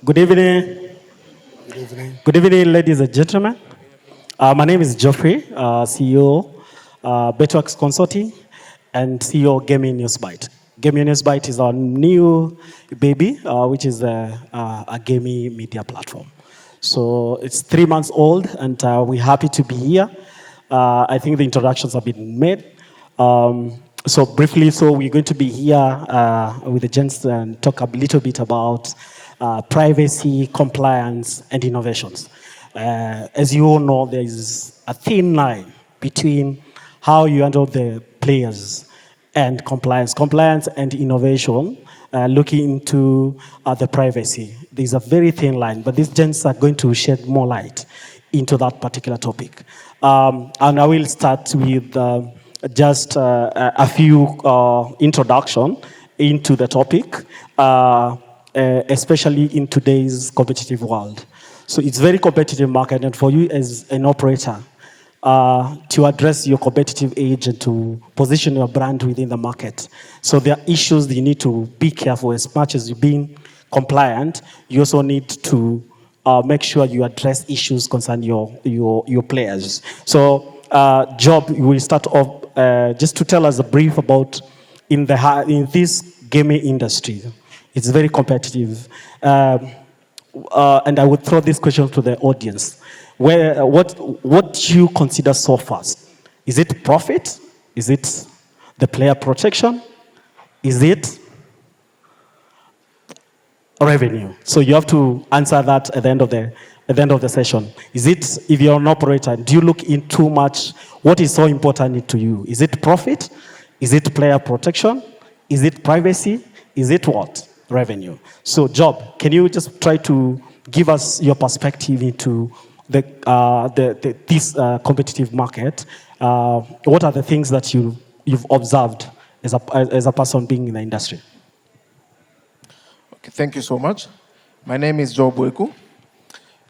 Good evening. Good evening. Good evening, ladies and gentlemen. My name is Geoffrey, CEO, Betworks Consulting, and CEO Gaming Newsbite. Gaming Newsbite is our new baby, which is a gaming media platform. So it's 3 months old, and we're happy to be here. I think the introductions have been made. So briefly, we're going to be here with the gents and talk a little bit about privacy, compliance, and innovations. As you all know, there is a thin line between how you handle the players and compliance. Compliance and innovation, looking into the privacy. There's a very thin line, but these gents are going to shed more light into that particular topic. And I will start with just a few introduction into the topic, especially in today's competitive world. So it's very competitive market, and for you as an operator, to address your competitive edge and to position your brand within the market. So there are issues that you need to be careful. As much as you're being compliant, you also need to make sure you address issues concerning your players. So, Job, we will start off just to tell us a brief about in this gaming industry. It's very competitive, and I would throw this question to the audience. What do you consider so fast? Is it profit? Is it the player protection? Is it revenue? So you have to answer that at the end of the session. Is it, if you're an operator, do you look in too much? What is so important to you? Is it profit? Is it player protection? Is it privacy? Is it what? Revenue. So, Job, can you just try to give us your perspective into this competitive market? What are the things that you've observed as a person being in the industry? Okay, thank you so much. My name is Job Weku.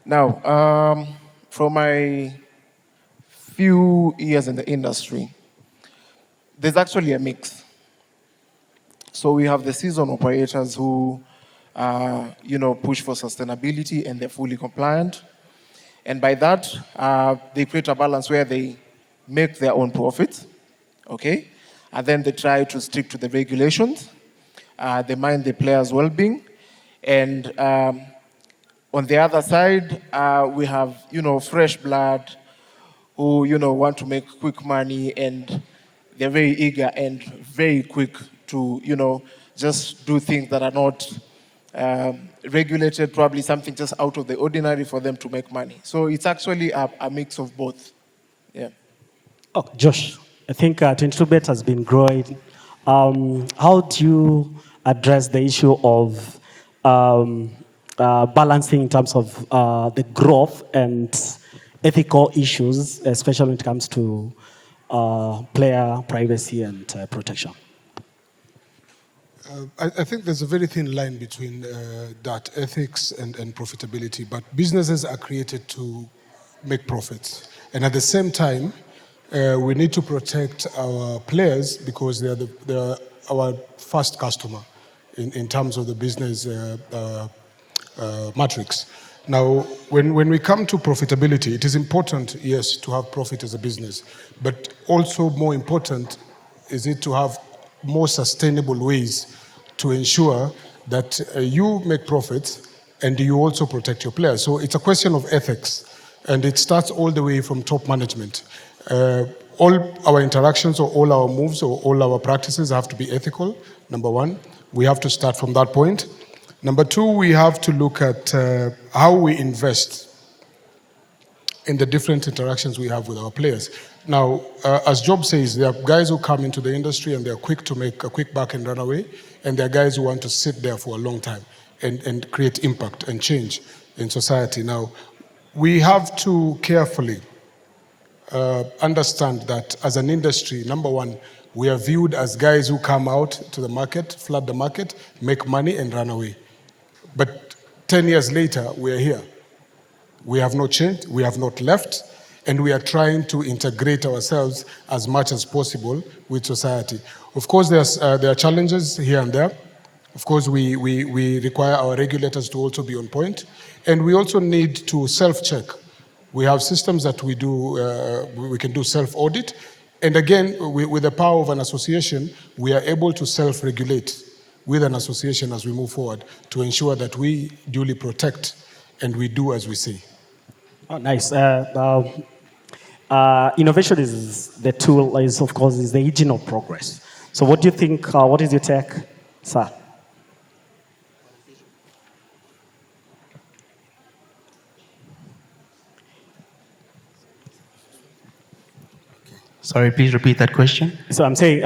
Now, from my few years in the industry, there's actually a mix. So we have the seasoned operators who, push for sustainability and they're fully compliant. And by that, they create a balance where they make their own profits, okay? And then they try to stick to the regulations. They mind the players' well-being. And on the other side, we have, fresh blood who, want to make quick money, and they're very eager and very quick to, just do things that are not regulated, probably something just out of the ordinary for them to make money. So it's actually a mix of both. Yeah. Oh, Josh, I think 22Bet has been growing. How do you address the issue of balancing in terms of the growth and ethical issues, especially when it comes to player privacy and protection? I think there's a very thin line between that ethics and profitability, but businesses are created to make profits. And at the same time, we need to protect our players because they're our first customer in terms of the business matrix. Now, when we come to profitability, it is important, yes, to have profit as a business, but also more important is it to have more sustainable ways to ensure that you make profits and you also protect your players. So it's a question of ethics, and it starts all the way from top management. All our interactions or all our moves or all our practices have to be ethical, number one. We have to start from that point. Number two, we have to look at how we invest in the different interactions we have with our players. Now, as Job says, there are guys who come into the industry and they're quick to make a quick buck and run away, and there are guys who want to sit there for a long time and create impact and change in society. Now, we have to carefully understand that as an industry, number one, we are viewed as guys who come out to the market, flood the market, make money and run away. But 10 years later, we're here. We have not changed, we have not left, and we are trying to integrate ourselves as much as possible with society. Of course, there are challenges here and there. Of course, we require our regulators to also be on point, and we also need to self-check. We have systems that we can do self-audit, and again, with the power of an association, we are able to self-regulate with an association as we move forward to ensure that we duly protect and we do as we say. Oh, nice. Innovation is the tool, of course, is the engine of progress. So what do you think, what is your take, sir? Sorry, please repeat that question. So I'm saying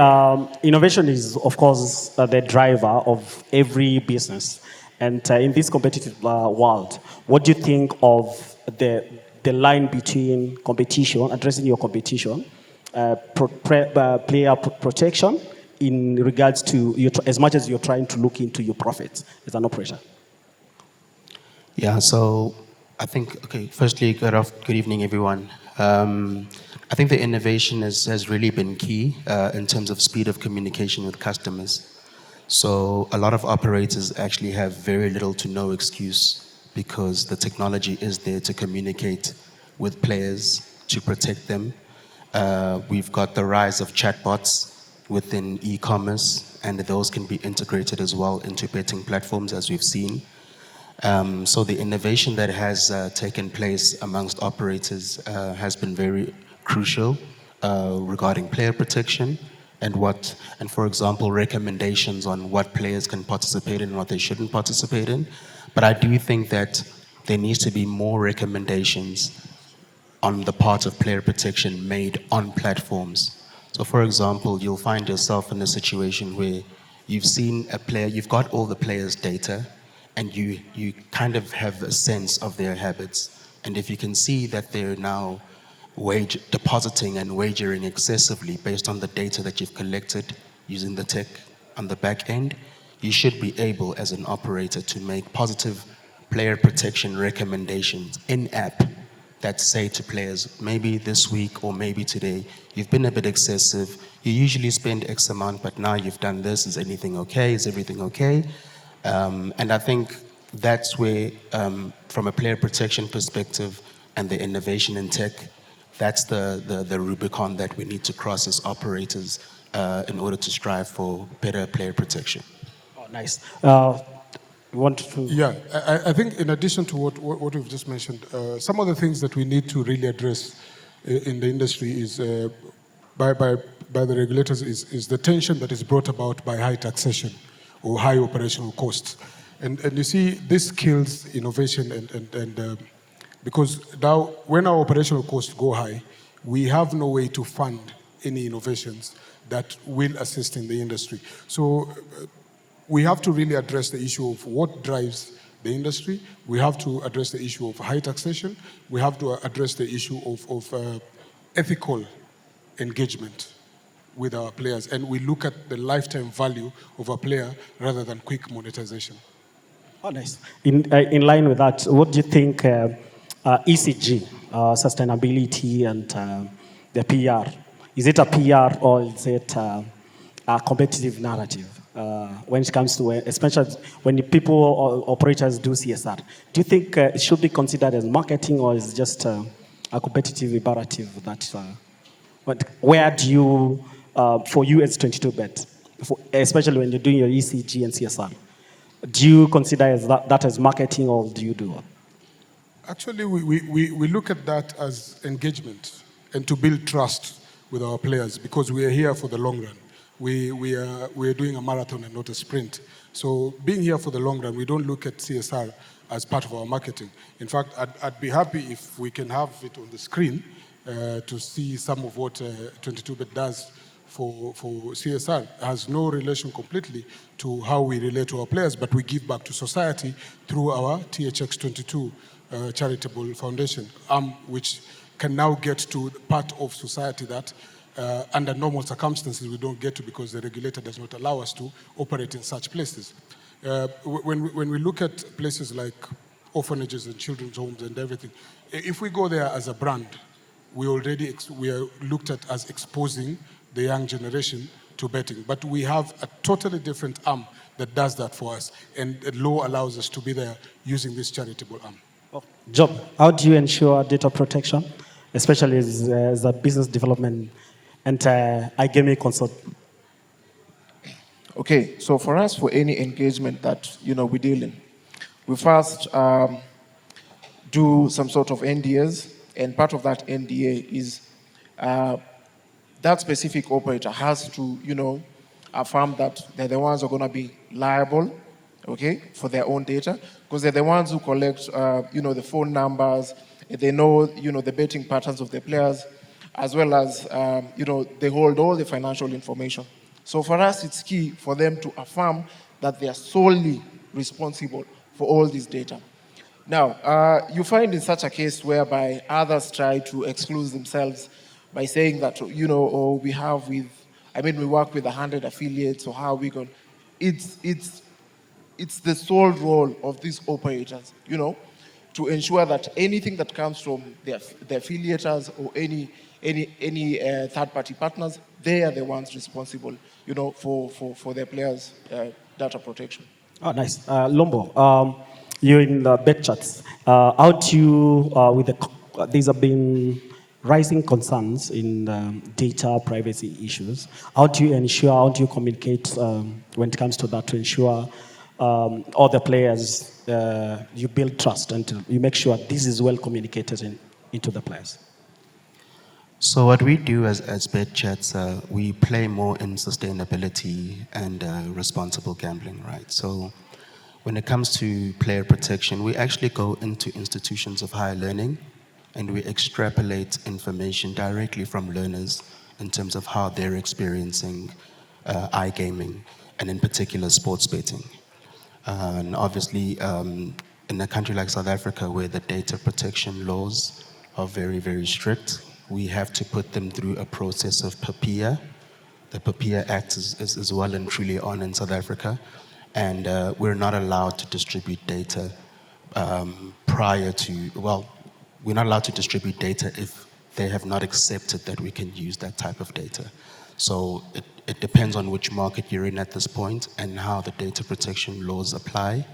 innovation is, of course, the driver of every business. And in this competitive world, what do you think of the line between competition, addressing your competition, player protection in regards to, as much as you're trying to look into your profits as an operator? Yeah, so I think, okay, firstly, good evening, everyone. I think the innovation has really been key in terms of speed of communication with customers. So a lot of operators actually have very little to no excuse because the technology is there to communicate with players, to protect them. We've got the rise of chatbots within e-commerce, and those can be integrated as well into betting platforms, as we've seen. So the innovation that has taken place amongst operators has been very crucial regarding player protection and for example, recommendations on what players can participate in and what they shouldn't participate in. But I do think that there needs to be more recommendations on the part of player protection made on platforms. So for example, you'll find yourself in a situation where you've seen a player, you've got all the players' data, and you kind of have a sense of their habits. And if you can see that they're now depositing and wagering excessively based on the data that you've collected using the tech on the back end, you should be able as an operator to make positive player protection recommendations in-app that say to players, maybe this week or maybe today, you've been a bit excessive, you usually spend X amount, but now you've done this, is anything okay, is everything okay? And I think that's where, from a player protection perspective and the innovation in tech, that's the Rubicon that we need to cross as operators in order to strive for better player protection. Oh, nice. Want to? Yeah, I think in addition to what we've just mentioned, some of the things that we need to really address in the industry is by the regulators is the tension that is brought about by high taxation or high operational costs. And you see, this kills innovation and because now when our operational costs go high, we have no way to fund any innovations that will assist in the industry. So we have to really address the issue of what drives the industry. We have to address the issue of high taxation. We have to address the issue of ethical engagement with our players. And we look at the lifetime value of a player rather than quick monetization. Oh, nice. In line with that, what do you think ECG, sustainability and the PR, is it a PR or is it a competitive narrative when it comes to, especially when the people or operators do CSR? Do you think it should be considered as marketing or is it just a competitive imperative that, where do you, for you as 22Bet, especially when you're doing your ECG and CSR, do you consider that as marketing or do you do? Actually, we look at that as engagement and to build trust with our players because we are here for the long run. We are doing a marathon and not a sprint. So being here for the long run, we don't look at CSR as part of our marketing. In fact, I'd be happy if we can have it on the screen to see some of what 22Bet does for CSR. It has no relation completely to how we relate to our players, but we give back to society through our THX22 charitable foundation, which can now get to part of society that under normal circumstances we don't get to because the regulator does not allow us to operate in such places. When we look at places like orphanages and children's homes and everything, if we go there as a brand, we are looked at as exposing the young generation to betting. But we have a totally different arm that does that for us, and the law allows us to be there using this charitable arm. Job, how do you ensure data protection, especially as a business development and iGaming consult? Okay, so for us, for any engagement that we deal in, we first do some sort of NDAs, and part of that NDA is that specific operator has to affirm that they're the ones who are going to be liable, okay, for their own data, because they're the ones who collect the phone numbers, they know the betting patterns of the players, as well as they hold all the financial information. So for us, it's key for them to affirm that they are solely responsible for all this data. Now, you find in such a case whereby others try to exclude themselves by saying that, we work with 100 affiliates, so how are we going? It's the sole role of these operators, to ensure that anything that comes from the affiliators or any third-party partners, they are the ones responsible, for their players' data protection. Oh, nice. Lombo, you're in the bet charts. How do you, these have been rising concerns in data privacy issues. How do you communicate when it comes to that to ensure all the players, you build trust and you make sure this is well communicated into the players? So what we do as Bet Chats, we play more in sustainability and responsible gambling, right? So when it comes to player protection, we actually go into institutions of higher learning and we extrapolate information directly from learners in terms of how they're experiencing iGaming and in particular sports betting. And obviously, in a country like South Africa where the data protection laws are very, very strict, we have to put them through a process of PAPIA. The PAPIA Act is well and truly on in South Africa, and we're not allowed to distribute data we're not allowed to distribute data if they have not accepted that we can use that type of data. So it depends on which market you're in at this point and how the data protection laws apply.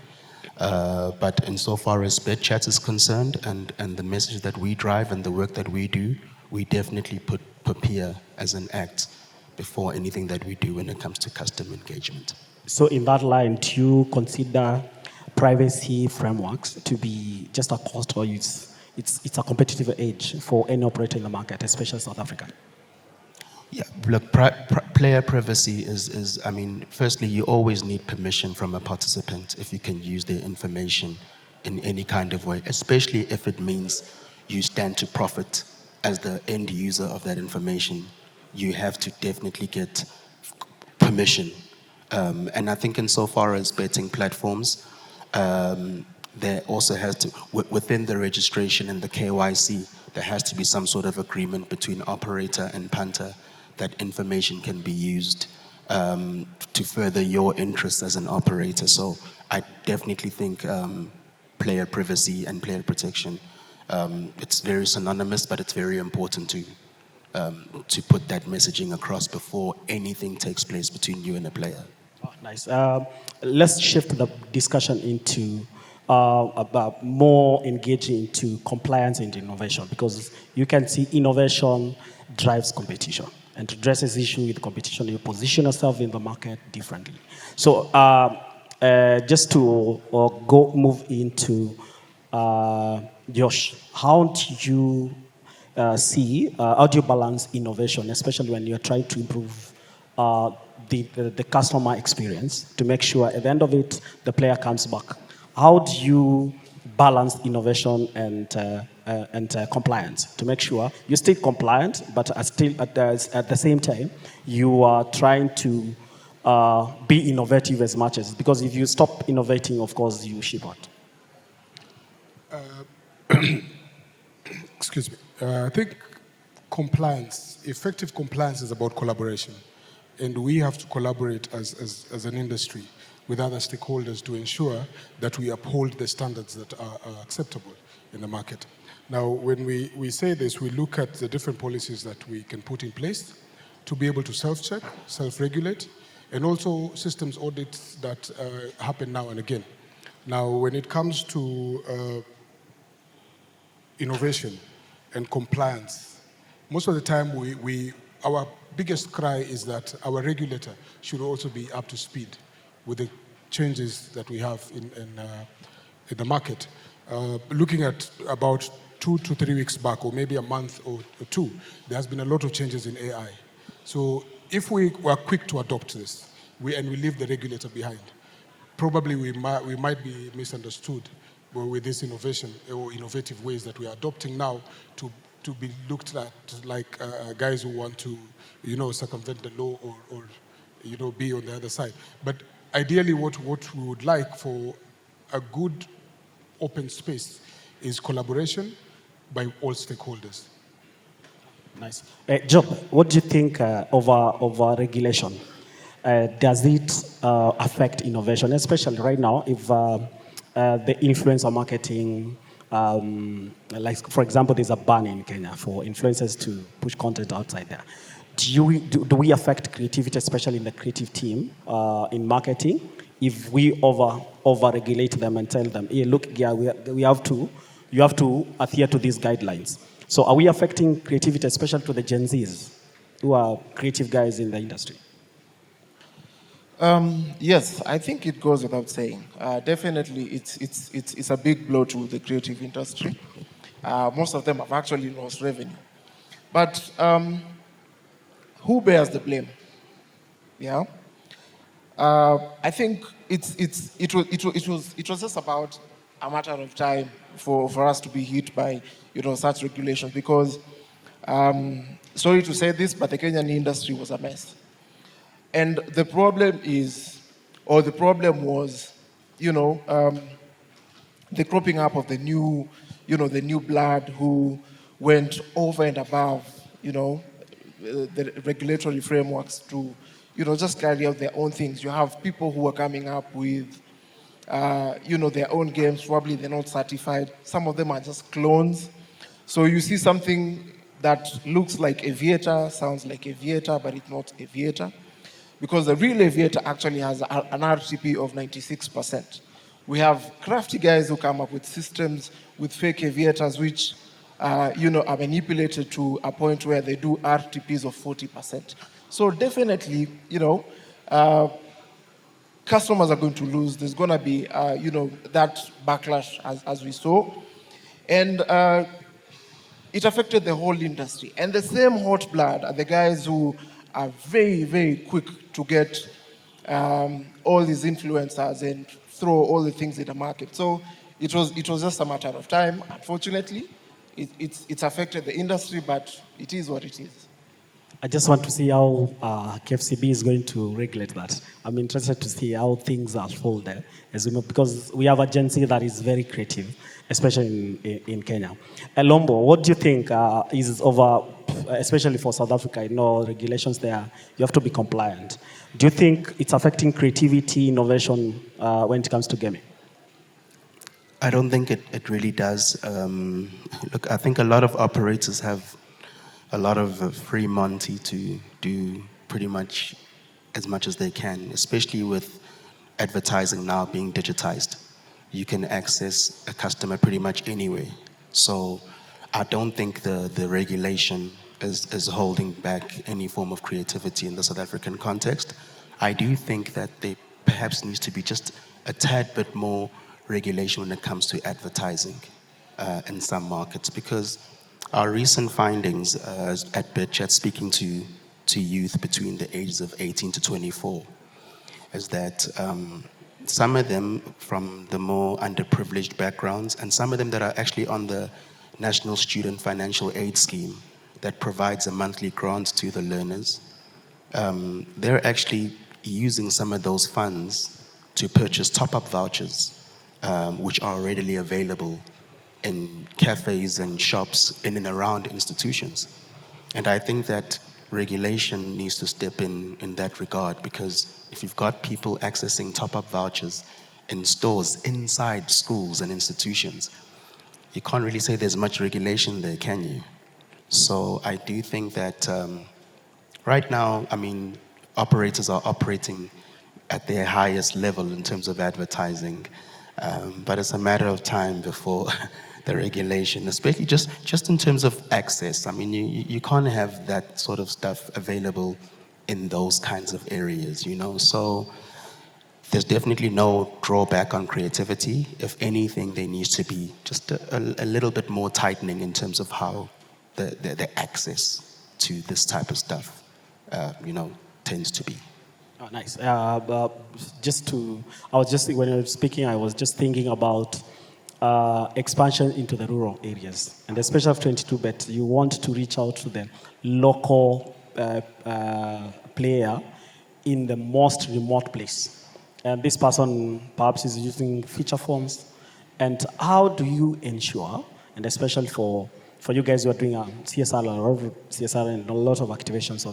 But insofar as BetChat is concerned and the message that we drive and the work that we do, we definitely put PAPIA as an act before anything that we do when it comes to customer engagement. So in that line, do you consider privacy frameworks to be just a cost, or it's a competitive edge for any operator in the market, especially South Africa? Yeah, look, player privacy is, firstly, you always need permission from a participant if you can use their information in any kind of way, especially if it means you stand to profit as the end user of that information. You have to definitely get permission. And I think insofar as betting platforms, there also has to, within the registration and the KYC, there has to be some sort of agreement between operator and punter that information can be used to further your interests as an operator. So I definitely think player privacy and player protection, it's very synonymous, but it's very important to put that messaging across before anything takes place between you and a player. Oh, nice. Let's shift the discussion into about more engaging into compliance and innovation, because you can see innovation drives competition and addresses issue with competition. You position yourself in the market differently. So just to move into Josh, how do you how do you balance innovation, especially when you're trying to improve the customer experience to make sure at the end of it, the player comes back? How do you balance innovation and compliance to make sure you stay compliant, but at the same time, you are trying to be innovative as much as, because if you stop innovating, of course, you ship out. Excuse me. I think effective compliance is about collaboration. And we have to collaborate as an industry with other stakeholders to ensure that we uphold the standards that are acceptable in the market. Now, when we say this, we look at the different policies that we can put in place. to be able to self-check, self-regulate, and also systems audits that happen now and again. Now, when it comes to innovation and compliance, most of the time our biggest cry is that our regulator should also be up to speed with the changes that we have in the market. Looking at about 2 to 3 weeks back, or maybe a month or two, there has been a lot of changes in AI. So if we were quick to adopt this, and we leave the regulator behind, probably we might be misunderstood with this innovation or innovative ways that we are adopting now to be looked at like guys who want to, circumvent the law or be on the other side. But ideally, what we would like for a good open space is collaboration by all stakeholders. Nice. Job, what do you think over regulation? Does it affect innovation, especially right now if the influencer marketing, like for example, there's a ban in Kenya for influencers to push content outside there. Do we affect creativity, especially in the creative team in marketing, if we over regulate them and tell them, hey, look, yeah, you have to adhere to these guidelines. So are we affecting creativity, especially to the Gen Zs, who are creative guys in the industry? Yes, I think it goes without saying. Definitely, it's a big blow to the creative industry. Most of them have actually lost revenue. But who bears the blame? Yeah, I think it was just about a matter of time for us to be hit by such regulations, because sorry to say this, but the Kenyan industry was a mess. And the problem was, the cropping up of the new blood who went over and above, the regulatory frameworks to, just carry out their own things. You have people who are coming up with, their own games. Probably they're not certified. Some of them are just clones. So you see something that looks like Aviator, sounds like Aviator, but it's not Aviator. Because the real Aviator actually has an RTP of 96%. We have crafty guys who come up with systems with fake Aviators, which are manipulated to a point where they do RTPs of 40%. So definitely, customers are going to lose. There's going to be, that backlash as we saw. And it affected the whole industry. And the same hot blood are the guys who are very, very quick to get all these influencers and throw all the things in the market. So it was just a matter of time. Unfortunately, it's affected the industry, but it is what it is. I just want to see how KFCB is going to regulate that. I'm interested to see how things unfold there, because we have a Gen Z that is very creative, especially in Kenya. Elombo, what do you think is over, especially for South Africa? Regulations there, you have to be compliant. Do you think it's affecting creativity, innovation when it comes to gaming? I don't think it really does. Look, I think a lot of operators have a lot of free money to do pretty much as they can, especially with advertising now being digitized. You can access a customer pretty much anywhere. So I don't think the regulation is holding back any form of creativity in the South African context. I do think that there perhaps needs to be just a tad bit more regulation when it comes to advertising in some markets, because our recent findings at BitChat, speaking to youth between the ages of 18 to 24, is that some of them from the more underprivileged backgrounds, and some of them that are actually on the National Student Financial Aid Scheme that provides a monthly grant to the learners, they're actually using some of those funds to purchase top-up vouchers, which are readily available in cafes and shops in and around institutions. And I think that regulation needs to step in that regard, because if you've got people accessing top-up vouchers in stores inside schools and institutions, you can't really say there's much regulation there, can you? So I do think that right now, I mean, operators are operating at their highest level in terms of advertising, but it's a matter of time before the regulation, especially just in terms of access. I mean, you can't have that sort of stuff available in those kinds of areas, you know? So there's definitely no drawback on creativity. If anything, there needs to be just a little bit more tightening in terms of how the access to this type of stuff, you know, tends to be. Oh, nice. When you were speaking, I was just thinking about expansion into the rural areas. And especially of 22bet, you want to reach out to the local player in the most remote place. And this person perhaps is using feature phones. And how do you ensure, and especially for you guys who are doing CSR and a lot of activations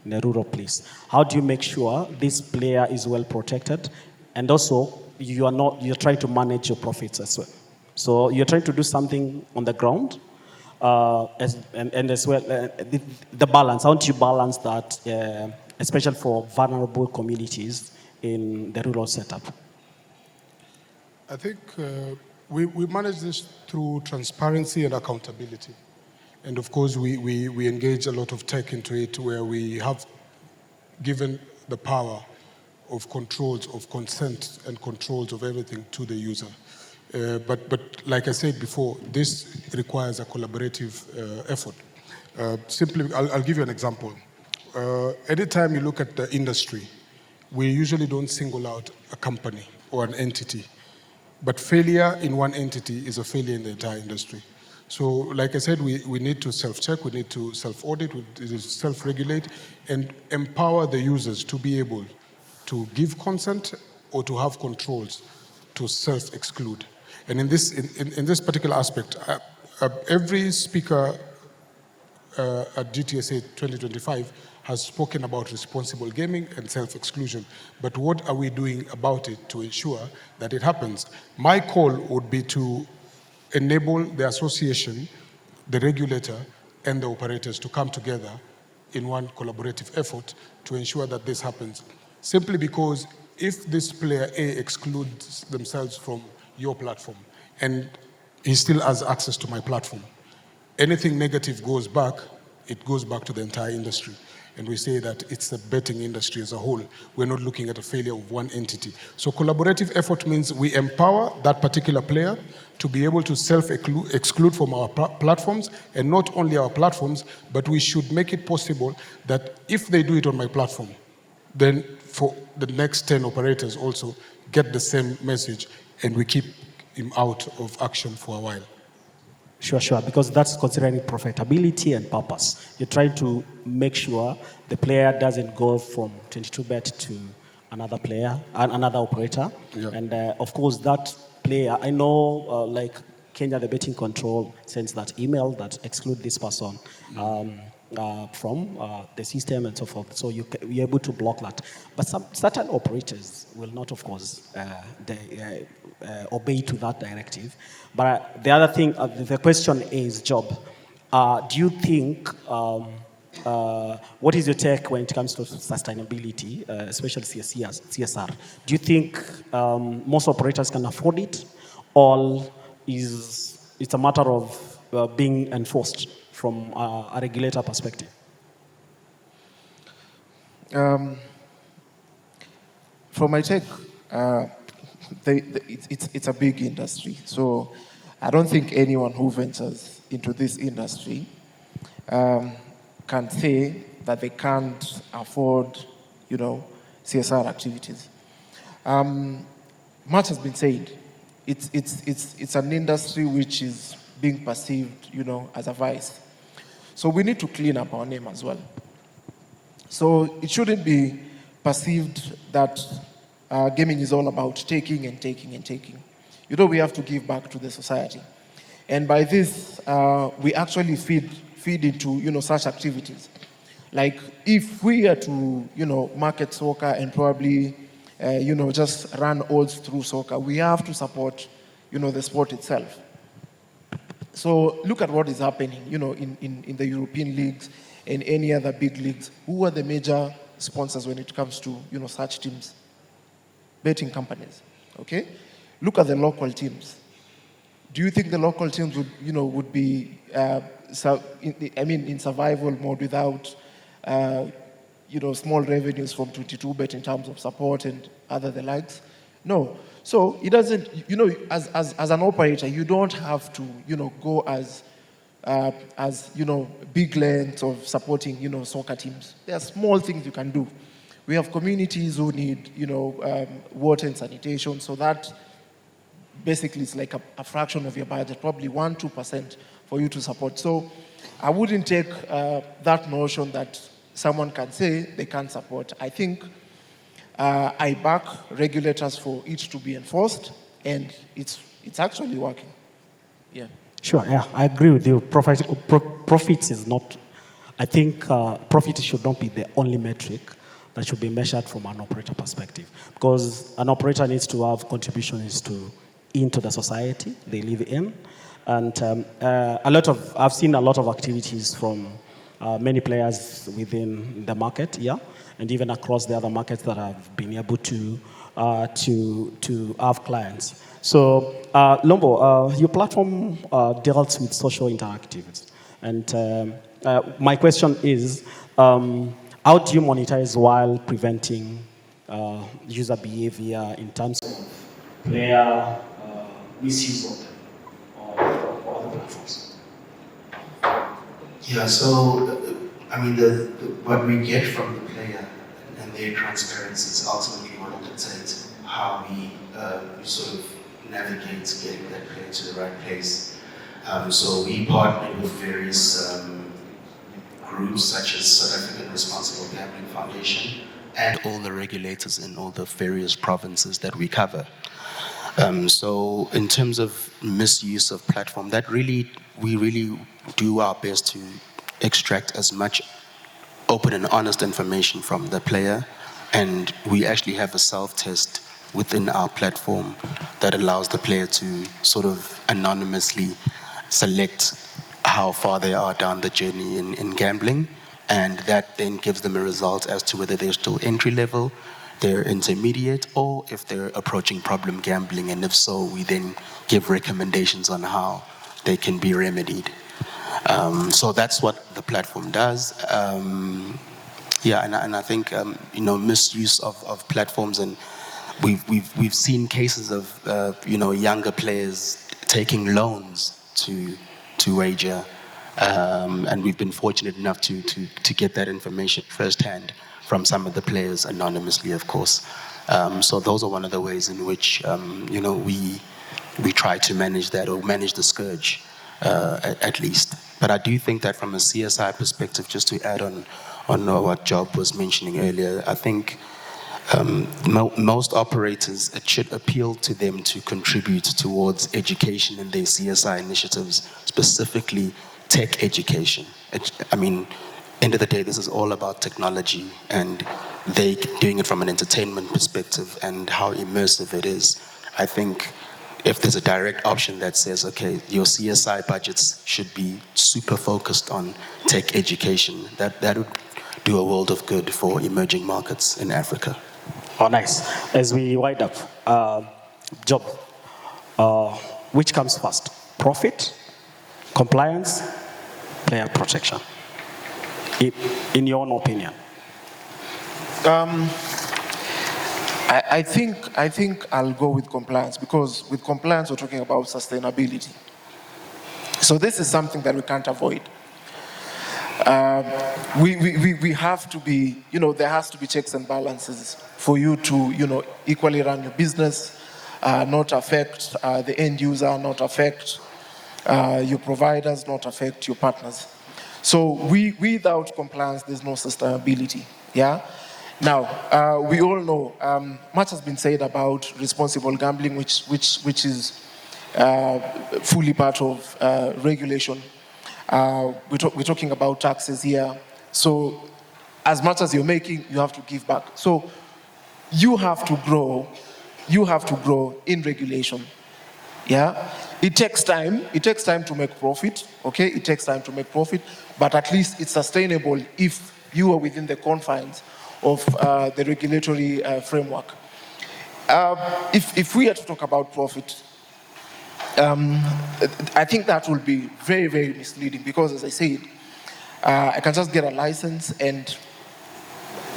in the rural place, how do you make sure this player is well protected? And also, you're trying to manage your profits as well. So you're trying to do something on the ground, and as well, the balance. How do you balance that, especially for vulnerable communities in the rural setup? I think we manage this through transparency and accountability. And of course, we engage a lot of tech into it, where we have given the power of controls, of consent and controls of everything to the user. But like I said before, this requires a collaborative effort. Simply, I'll give you an example. Anytime you look at the industry, we usually don't single out a company or an entity. But failure in one entity is a failure in the entire industry. So, like I said, we need to self-check, we need to self-audit, we need to self-regulate, and empower the users to be able to give consent or to have controls to self-exclude. And in this particular aspect, every speaker at GTSA 2025 has spoken about responsible gaming and self-exclusion. But what are we doing about it to ensure that it happens? My call would be to enable the association, the regulator, and the operators to come together in one collaborative effort to ensure that this happens. Simply because if this player A excludes themselves from your platform and he still has access to my platform, anything negative goes back, it goes back to the entire industry. And we say that it's the betting industry as a whole. We're not looking at a failure of one entity. So collaborative effort means we empower that particular player to be able to self-exclude from our platforms, and not only our platforms, but we should make it possible that if they do it on my platform, then for the next 10 operators also get the same message, and we keep him out of action for a while. Sure, because that's considering profitability and purpose. You're trying to make sure the player doesn't go from 22bet to another player, another operator. Yeah. And of course, that player, I know like Kenya, the betting control sends that email that exclude this person from the system and so forth. So you're able to block that. But certain operators will not, of course, obey to that directive. But the other thing, the question is, Job, do you think, what is your take when it comes to sustainability, especially CSR? Do you think most operators can afford it, or is it a matter of being enforced from a regulator perspective? From my take, it's a big industry. So I don't think anyone who ventures into this industry can say that they can't afford, CSR activities. Much has been said. It's an industry which is being perceived, as a vice. So we need to clean up our name as well. So it shouldn't be perceived that gaming is all about taking and taking and taking. We have to give back to the society. And by this, we actually feed into, such activities. Like if we are to, market soccer and probably, just run odds through soccer, we have to support, the sport itself. So look at what is happening, in the European leagues and any other big leagues, who are the major sponsors when it comes to, such teams? Betting companies, okay? Look at the local teams. Do you think the local teams would be, in survival mode without, small revenues from 22bet in terms of support and other the likes? No. So it doesn't, as an operator, you don't have to, go as big lengths of supporting, soccer teams. There are small things you can do. We have communities who need, water and sanitation, so that basically it's like a fraction of your budget, probably 1-2% for you to support. So I wouldn't take that notion that someone can say they can't support. I think I back regulators for it to be enforced, and it's actually working. Yeah. Sure, yeah, I agree with you. Profit is not, I think profit should not be the only metric that should be measured from an operator perspective, because an operator needs to have contributions into the society they live in. And I've seen a lot of activities from many players within the market, yeah, and even across the other markets that have been able to have clients. So, Lombo, your platform deals with social interactivities. And my question is, how do you monetize while preventing user behavior in terms of player misuse of them or other platforms? Yeah, so, what we get from the player and their transparency is ultimately what dictates how we sort of navigate getting that player to the right place. So we partner with various groups such as South African Responsible Gambling Foundation and all the regulators in all the various provinces that we cover. So in terms of misuse of platform, we really do our best to extract as much open and honest information from the player, and we actually have a self-test within our platform that allows the player to sort of anonymously select how far they are down the journey in gambling, and that then gives them a result as to whether they're still entry level, they're intermediate, or if they're approaching problem gambling, and if so, we then give recommendations on how they can be remedied. So that's what the platform does. And I think misuse of platforms, and we've seen cases of younger players taking loans to wager, and we've been fortunate enough to get that information firsthand from some of the players anonymously, of course. So those are one of the ways in which we try to manage that, or manage the scourge at least. But I do think that from a CSI perspective, just to add on what Job was mentioning earlier, I think most operators, it should appeal to them to contribute towards education in their CSI initiatives, specifically tech education. End of the day, this is all about technology, and they doing it from an entertainment perspective and how immersive it is. I think if there's a direct option that says, okay, your CSI budgets should be super focused on tech education, that would do a world of good for emerging markets in Africa. Oh, nice. As we wind up, Job, which comes first? Profit, compliance, player protection? In your own opinion? I think I'll go with compliance, because with compliance we're talking about sustainability. So this is something that we can't avoid. We have to be, there has to be checks and balances for you to, equally run your business, not affect the end user, not affect your providers, not affect your partners. So without compliance, there's no sustainability. Yeah. Now we all know much has been said about responsible gambling, which is fully part of regulation. We're talking about taxes here. So as much as you're making, you have to give back. So you have to grow in regulation. Yeah, it takes time. It takes time to make profit. Okay, it takes time to make profit, but at least it's sustainable if you are within the confines of the regulatory framework. If we are to talk about profit, I think that will be very, very misleading because, as I said, I can just get a license and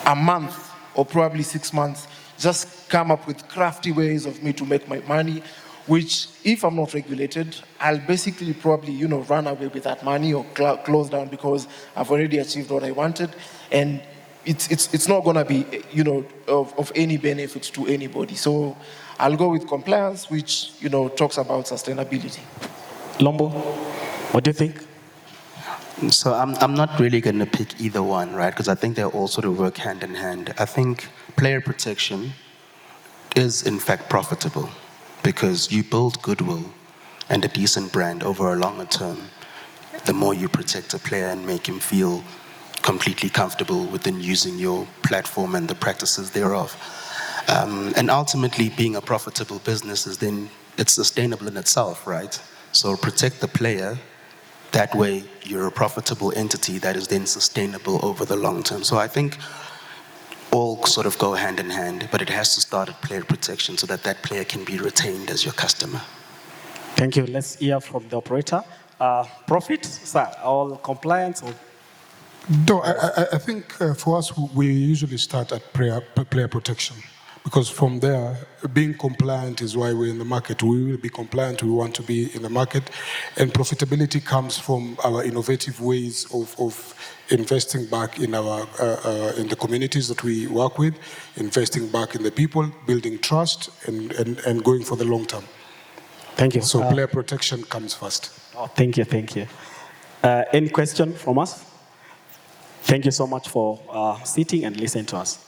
a month or probably 6 months just come up with crafty ways of me to make my money, which, if I'm not regulated, I'll basically probably, run away with that money or close down because I've already achieved what I wanted, and it's not going to be, of any benefit to anybody. So I'll go with compliance, which, talks about sustainability. Lombo, what do you think? So I'm not really going to pick either one, right? Because I think they all sort of work hand in hand. I think player protection is in fact profitable because you build goodwill and a decent brand over a longer term. The more you protect a player and make him feel completely comfortable within using your platform and the practices thereof. And ultimately, being a profitable business is then, it's sustainable in itself, right? So protect the player. That way, you're a profitable entity that is then sustainable over the long term. So I think all sort of go hand in hand, but it has to start at player protection so that that player can be retained as your customer. Thank you. Let's hear from the operator. Profit, sir, all compliance? Or... No, I think for us, we usually start at player protection. Because from there, being compliant is why we're in the market. We will be compliant, we want to be in the market. And profitability comes from our innovative ways of investing back in in the communities that we work with, investing back in the people, building trust, and going for the long term. Thank you. So player protection comes first. Oh, thank you, thank you. Any question from us? Thank you so much for sitting and listening to us.